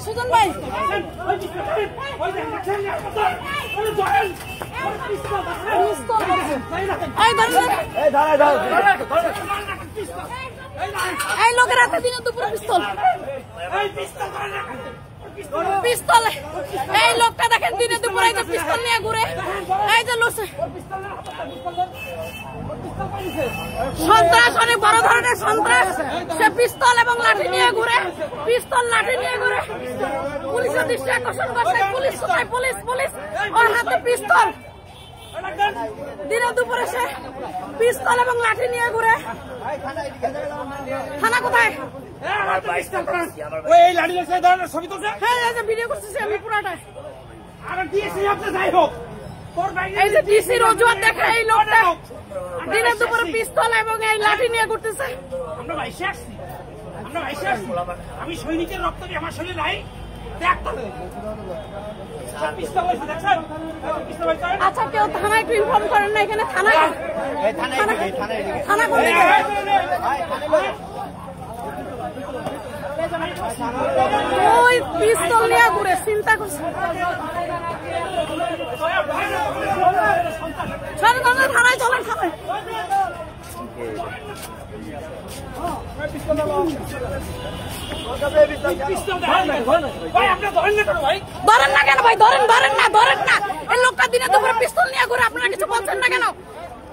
সুজন ভাই এই লোকের হাতে দিনে দুপুরে পিস্তল পিস্তল এই লোকটা দেখেন দিনে দুপুরে পিস্তল নিয়ে ঘুরে এই যে সন্ত্রাস অনেক বড় ধরনের সন্ত্রাস সে পিস্তল এবং লাঠি নিয়ে ঘুরে পুলিশের দৃষ্টি আকর্ষণ করছে পুলিশ কোথায় পুলিশ ওর হাতে পিস্তল দিনে দুপুরে সে পিস্তল এবং লাঠি নিয়ে ঘুরে থানা কোথায় ভিডিও করতেছি আমি পুরাটাই এই যে ডিসির অজুহাত দেখে এই লোকটা দিনে দুপুরে পিস্তল এবং এই লাঠি নিয়ে ঘুরতেছে আমি সৈনিকের রক্ত দিয়ে আমার শরীরে নাই আচ্ছা কেউ থানায় একটু ইনফর্ম করেন না এখানে থানা ওই পিস্তল নিয়ে ঘুরে চিন্তা করছে থানায় চলেন থানায় ধরেন না কেন ভাই ধরেন না এই লোকটা দিনে দুপুরে পিস্তল নিয়ে ঘুরে আপনারা কিছু বলছেন না কেন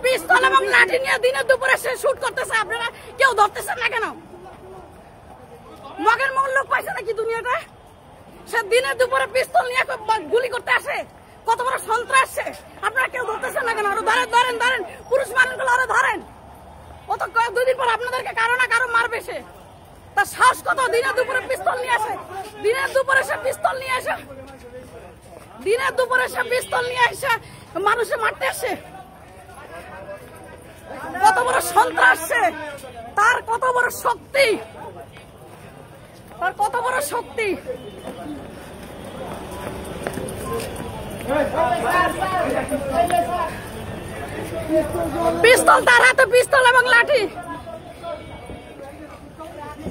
পিস্তল এবং লাঠি নিয়ে দিনে দুপুরে সে শুট করতেছে আপনারা কেউ ধরতেছেন না কেন মগের মগের লোক পাইছে নাকি দুনিয়াটা সে দিনে দুপুরে পিস্তল নিয়ে গুলি করতে আসে কত বড় সন্ত্রাস সে আপনারা কেউ ধরতেছেন না কেন আরো ধরেন পুরুষ মানুষগুলো আরো ধরেন ও তো দুদিন পর আপনাদেরকে কারো না কারো মারবে সে তার সাহস কত দিনে দুপুরে পিস্তল নিয়ে আসে দিনে দুপুরে সে পিস্তল নিয়ে আসে মানুষে মারতে আসে কত বড় সন্ত্রাস সে তার কত বড় শক্তি পিস্তল তার হাতে পিস্তল এবং লাঠি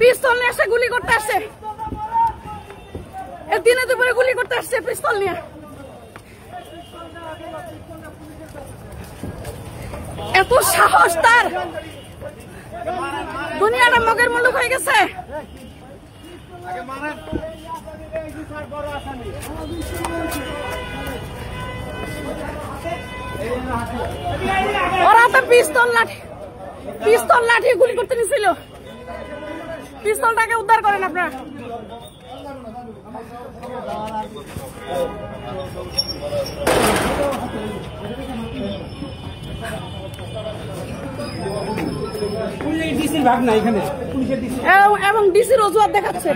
পিস্তল নিয়ে এসে গুলি করতে আসছে দিনে দুপুরে গুলি করতে আসছে পিস্তল নিয়ে এত সাহস তার দুনিয়াটা মগের মুলুক হয়ে গেছে ওর হাতে পিস্তল লাঠি গুলি করতে নিছিল পিস্তলটাকে উদ্ধার করেন আপনারা এবং ডিসির অজুহাত দেখাচ্ছে